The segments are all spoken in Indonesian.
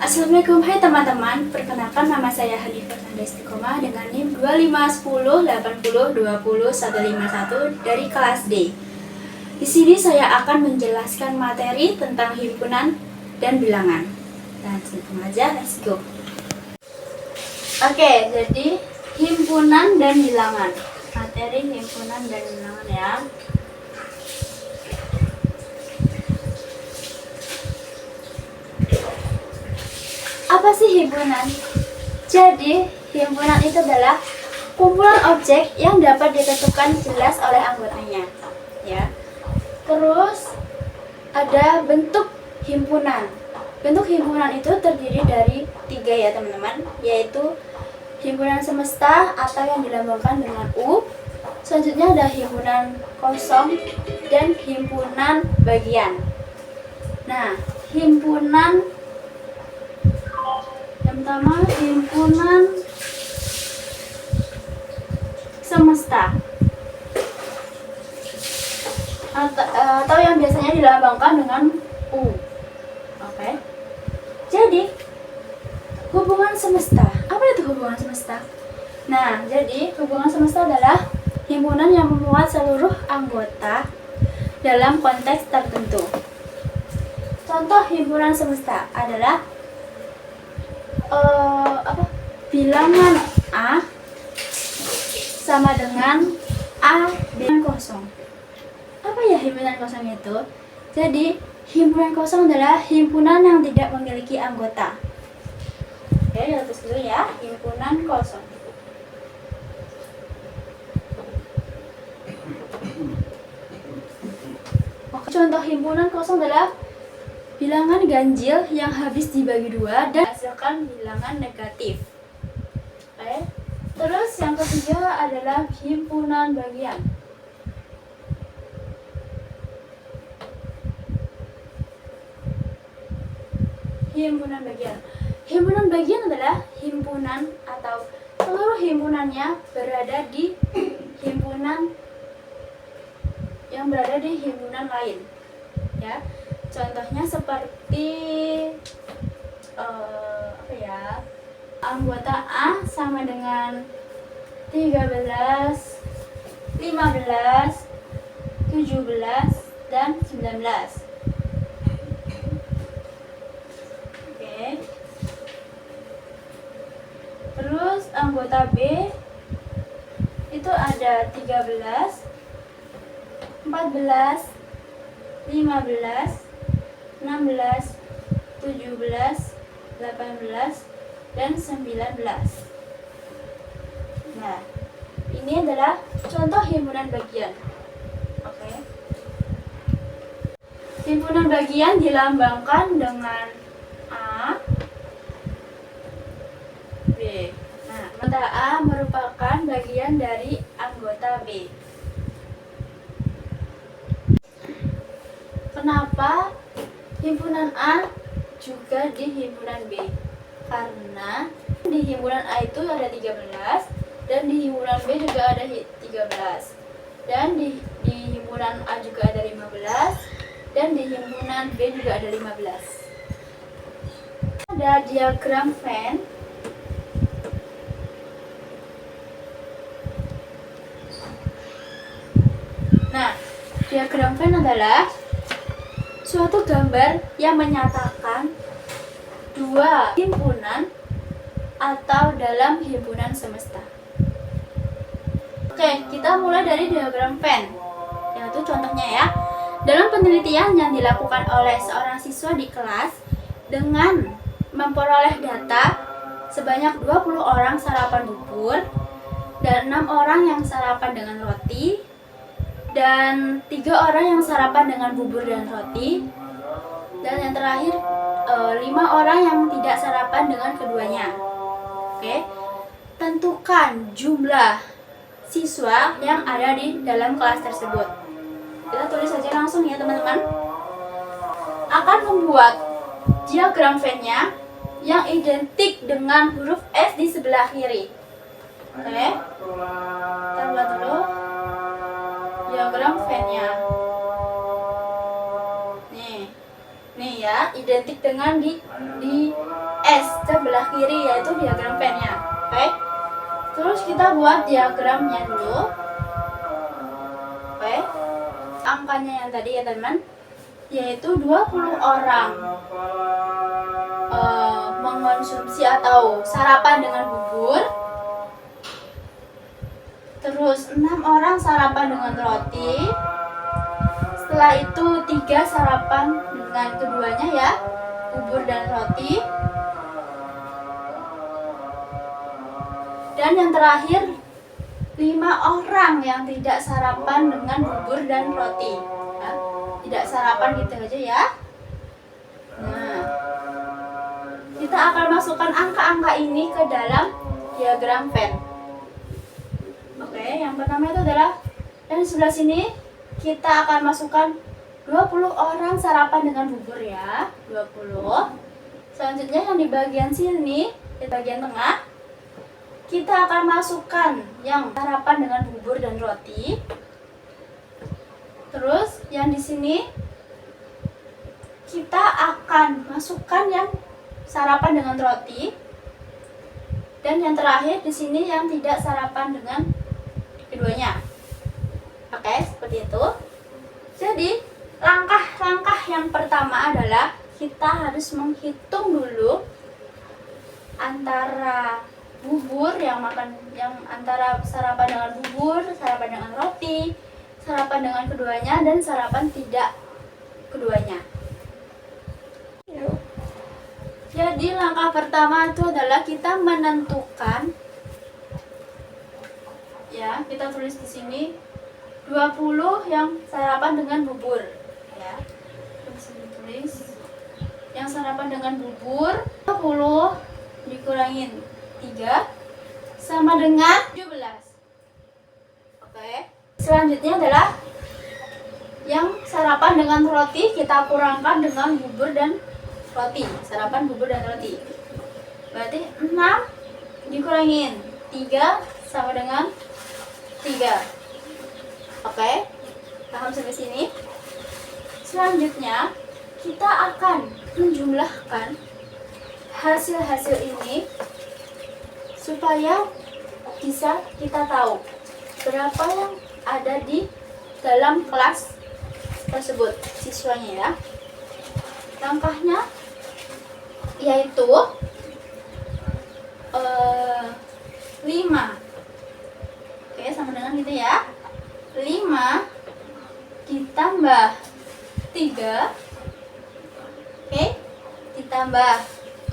Assalamualaikum, hai teman-teman. Perkenalkan, nama saya Hanif Fernanda Istiqomah dengan NIM 251080201151 dari kelas D. Di sini saya akan menjelaskan materi tentang himpunan dan bilangan. Langsung aja, let's go. Oke, jadi himpunan dan bilangan. Materi himpunan dan bilangan ya. Apa sih himpunan? Jadi, himpunan itu adalah kumpulan objek yang dapat ditentukan jelas oleh anggotanya. Ya. Terus ada bentuk himpunan. Bentuk himpunan itu terdiri dari 3 ya teman-teman, yaitu himpunan semesta atau yang dilambangkan dengan U. Selanjutnya ada himpunan kosong dan himpunan bagian. Nah, himpunan yang pertama, himpunan semesta atau yang biasanya dilambangkan dengan U. Oke. Jadi, hubungan semesta. Apa itu hubungan semesta? Nah, jadi hubungan semesta adalah himpunan yang memuat seluruh anggota dalam konteks tertentu. Contoh himpunan semesta adalah bilangan A sama dengan A dengan kosong. Apa ya himpunan kosong itu? Jadi, himpunan kosong adalah himpunan yang tidak memiliki anggota. Oke, lihat dulu ya, himpunan kosong. Oke, contoh himpunan kosong adalah bilangan ganjil yang habis dibagi 2 dan menghasilkan bilangan negatif. Oke. Terus yang ketiga adalah himpunan bagian. Himpunan bagian. Himpunan bagian adalah himpunan atau seluruh himpunannya berada di himpunan yang berada di himpunan lain. Ya. Contohnya seperti anggota A sama dengan 13, 15, 17, dan 19. Oke. Terus anggota B itu ada 13, 14, 15, 16, 17, 18, dan 19. Nah, ini adalah contoh himpunan bagian. Oke. Himpunan bagian dilambangkan dengan A, B. Nah, anggota A merupakan bagian dari anggota B. Kenapa himpunan A juga di himpunan B? Karena di himpunan A itu ada 13 dan di himpunan B juga ada 13. Dan di himpunan A juga ada 15 dan di himpunan B juga ada 15. Ada diagram Venn. Nah, diagram Venn adalah suatu gambar yang menyatakan 2 himpunan atau dalam himpunan semesta. Oke, kita mulai dari diagram Venn. Yaitu contohnya ya. Dalam penelitian yang dilakukan oleh seorang siswa di kelas dengan memperoleh data sebanyak 20 orang sarapan bubur dan 6 orang yang sarapan dengan roti dan 3 orang yang sarapan dengan bubur dan roti, dan yang terakhir 5 orang yang tidak sarapan dengan keduanya. Oke, tentukan jumlah siswa yang ada di dalam kelas tersebut. Kita tulis saja langsung ya teman-teman. Akan membuat diagram Venn-nya yang identik dengan huruf S di sebelah kiri. Oke, kita buat dulu diagram Venn-nya. Nih ya, identik dengan di sebelah kiri, yaitu diagram Venn-nya. Oke. Terus kita buat diagramnya dulu. Oke. Angkanya yang tadi ya teman, yaitu 20 orang mengonsumsi atau sarapan dengan bubur. Terus 6 orang sarapan dengan roti. Setelah itu 3 sarapan dengan keduanya ya, bubur dan roti. Dan yang terakhir 5 orang yang tidak sarapan dengan bubur dan roti ya. Tidak sarapan gitu aja ya. Nah, kita akan masukkan angka-angka ini ke dalam diagram Venn. Oke, yang pertama itu adalah, dan di sebelah sini kita akan masukkan 20 orang sarapan dengan bubur ya, 20. Selanjutnya yang di bagian sini, di bagian tengah, kita akan masukkan yang sarapan dengan bubur dan roti. Terus yang di sini kita akan masukkan yang sarapan dengan roti. Dan yang terakhir di sini yang tidak sarapan dengan keduanya. Oke, seperti itu. Jadi, langkah-langkah yang pertama adalah kita harus menghitung dulu antara bubur yang antara sarapan dengan bubur, sarapan dengan roti, sarapan dengan keduanya, dan sarapan tidak keduanya. Jadi langkah pertama itu adalah kita menentukan, ya, kita tulis di sini 20 yang sarapan dengan bubur, ya. Tulis yang sarapan dengan bubur 20 dikurangin 3 sama dengan 17. Oke. Selanjutnya adalah yang sarapan dengan roti kita kurangkan dengan bubur dan roti. Sarapan, bubur, dan roti. Berarti 6 dikurangin 3 sama dengan 3. Oke, paham sampai sini? Selanjutnya, kita akan menjumlahkan hasil-hasil ini supaya bisa kita tahu berapa yang ada di dalam kelas tersebut siswanya ya. Langkahnya yaitu 5. Oke, sama dengan gitu ya. 5 ditambah 3. Oke, ditambah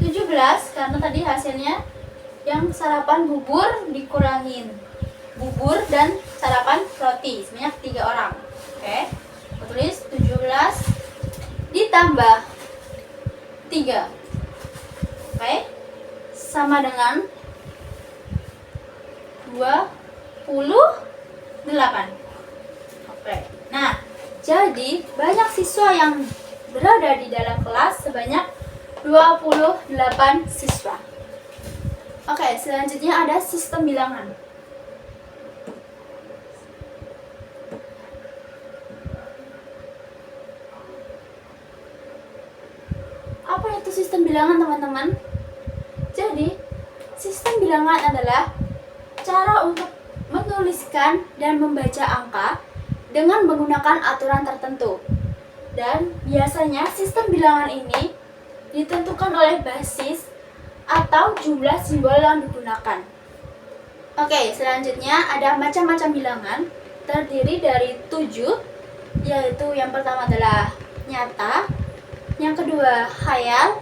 17 karena tadi hasilnya yang sarapan bubur dikurangin bubur dan sarapan roti sebanyak 3 orang. Oke, aku tulis 17 ditambah 3. Oke, sama dengan 28. Oke, nah jadi banyak siswa yang berada di dalam kelas sebanyak 28 siswa. Oke, selanjutnya ada sistem bilangan. Apa itu sistem bilangan, teman-teman? Jadi, sistem bilangan adalah cara untuk menuliskan dan membaca angka dengan menggunakan aturan tertentu. Dan biasanya sistem bilangan ini ditentukan oleh basis atau jumlah simbol yang digunakan. Oke, selanjutnya ada macam-macam bilangan terdiri dari 7, yaitu yang pertama adalah nyata, yang kedua khayal,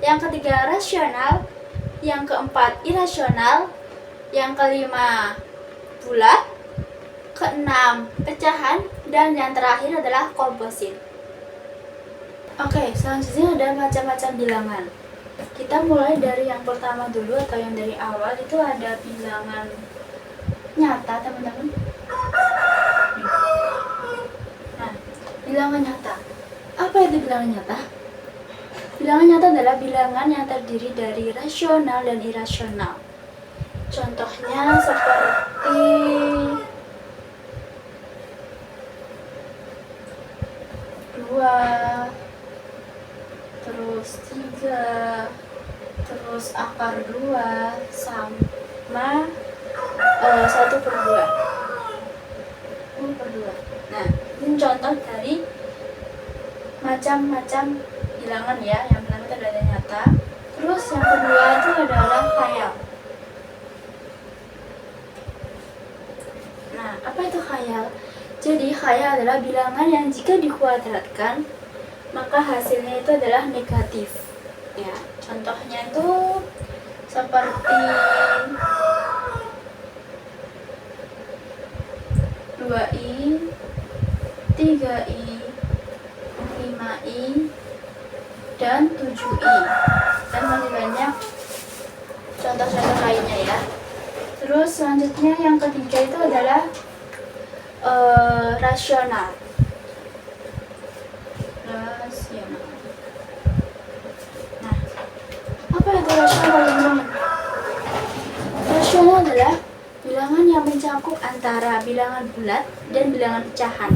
yang ketiga rasional, yang keempat irasional, yang kelima bulat, keenam pecahan, dan yang terakhir adalah komposit. Oke, selanjutnya ada macam-macam bilangan. Kita mulai dari yang pertama dulu atau yang dari awal. Itu ada bilangan nyata, teman-teman. Nah, bilangan nyata. Apa itu bilangan nyata? Bilangan nyata adalah bilangan yang terdiri dari rasional dan irasional. Contohnya seperti 2, terus 3, terus terus akar 2 sama 1/2. Nah, ini contoh dari macam-macam bilangan ya. Yang pertama itu adalah nyata, terus yang kedua itu adalah khayal. Nah, apa itu khayal? Jadi khayal adalah bilangan yang jika dikuadratkan maka hasilnya itu adalah negatif ya. Contohnya itu seperti 2i, 3i, 5i, dan 7i, dan masih banyak contoh-contoh lainnya ya. Terus selanjutnya yang ketiga itu adalah rasional. Nah, apa itu rasional teman-teman? Rasional adalah bilangan yang mencakup antara bilangan bulat dan bilangan pecahan.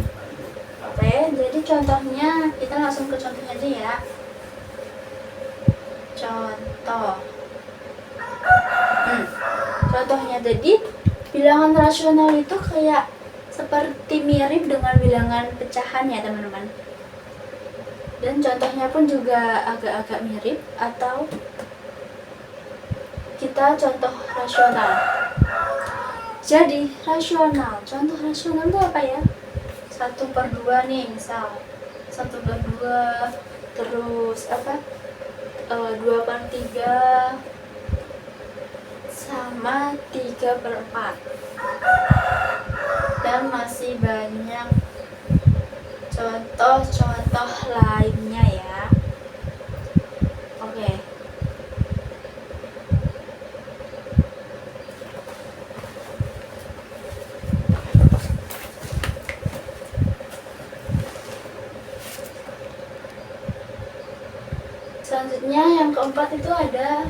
Oke, jadi contohnya kita langsung ke contohnya aja ya. Contohnya jadi bilangan rasional itu kayak seperti mirip dengan bilangan pecahan ya teman-teman. Dan contohnya pun juga agak-agak mirip, atau kita contoh rasional. Jadi rasional, contoh rasional itu apa ya? 1/2 nih misal, 1/2, terus apa? 2/3 sama 3/4, dan masih banyak contoh-contoh lainnya ya. Oke. Selanjutnya yang keempat itu ada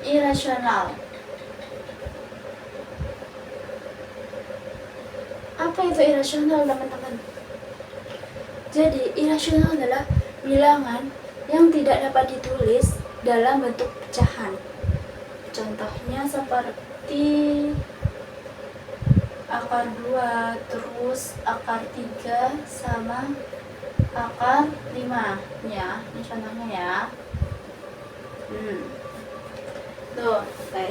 irasional. Apa itu irasional teman-teman? Jadi irasional adalah bilangan yang tidak dapat ditulis dalam bentuk pecahan. Contohnya seperti akar 2, terus akar 3 sama akar 5 ya. Ini contohnya ya. Tuh, oke.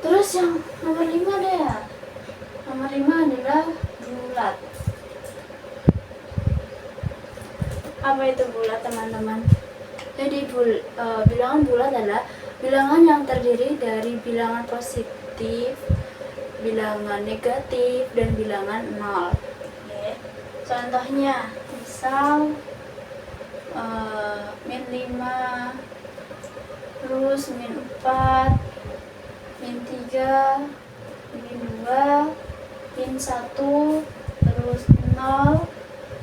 Terus yang nomor 5 ada ya. Nomor 5 adalah bulat. Apa itu bulat teman-teman? Jadi bilangan bulat adalah bilangan yang terdiri dari bilangan positif, bilangan negatif, dan bilangan 0. Oke. Contohnya misal -5, terus -4, -3, -2, -1, terus 0,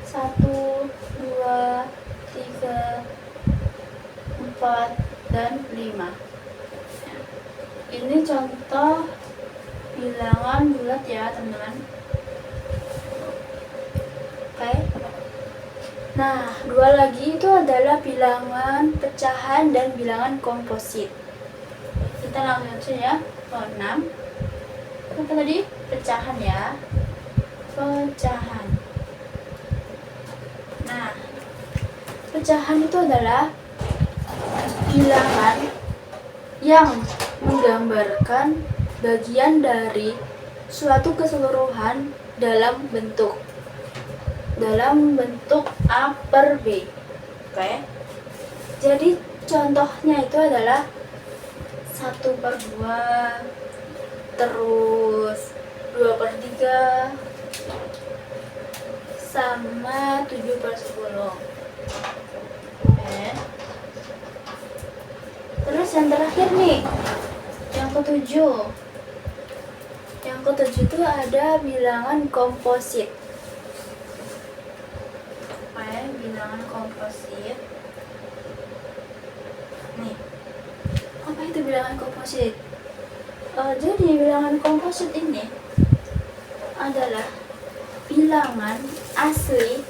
1, 2, 3, 4, dan 5. Ini contoh bilangan bulat ya teman-teman. Oke. Nah, dua lagi itu adalah bilangan pecahan dan bilangan komposit. Kita langsung aja ya. 6. Apa tadi? Pecahan ya. Pecahan. Nah, pecahan itu adalah bilangan yang menggambarkan bagian dari suatu keseluruhan dalam bentuk A/B. Oke. Jadi contohnya itu adalah 1/2, terus 2/3 sama 7/10. Oke. Terus yang terakhir nih, yang ketujuh. Yang ketujuh itu ada bilangan komposit. Oke, bilangan komposit. Nih, apa itu bilangan komposit? Jadi bilangan komposit ini adalah bilangan asli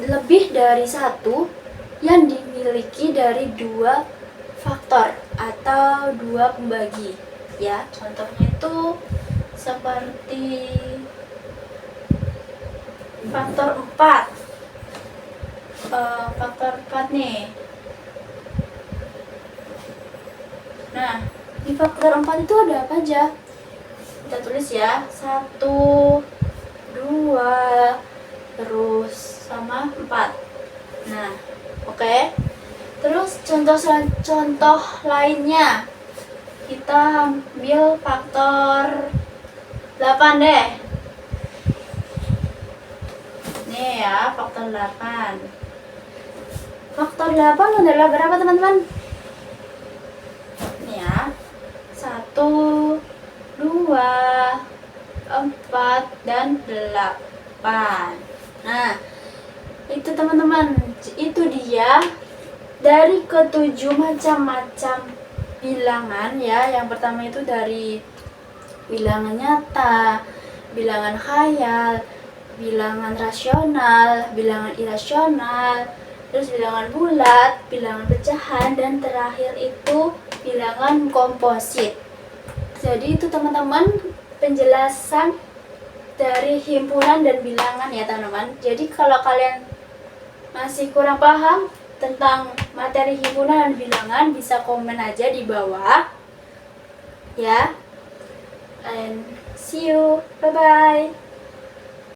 lebih dari satu yang dimiliki dari dua faktor atau dua pembagi ya. Contohnya itu seperti faktor 4. Faktor 4 nih. Nah, di faktor 4 itu ada apa aja? Kita tulis ya, 1, 2, terus sama 4. Nah, oke. Terus contoh lainnya, kita ambil faktor 8 deh. Nih ya, faktor 8. Faktor 8 adalah berapa teman-teman? Nih ya, 1, 2, 4, dan 8. Nah, itu teman-teman, itu dia dari ketujuh macam-macam bilangan ya. Yang pertama itu dari bilangan nyata, bilangan khayal, bilangan rasional, bilangan irasional, terus bilangan bulat, bilangan pecahan, dan terakhir itu bilangan komposit. Jadi itu teman-teman penjelasan dari himpunan dan bilangan ya teman-teman. Jadi kalau kalian masih kurang paham tentang materi himpunan dan bilangan, bisa komen aja di bawah ya. And see you, bye bye.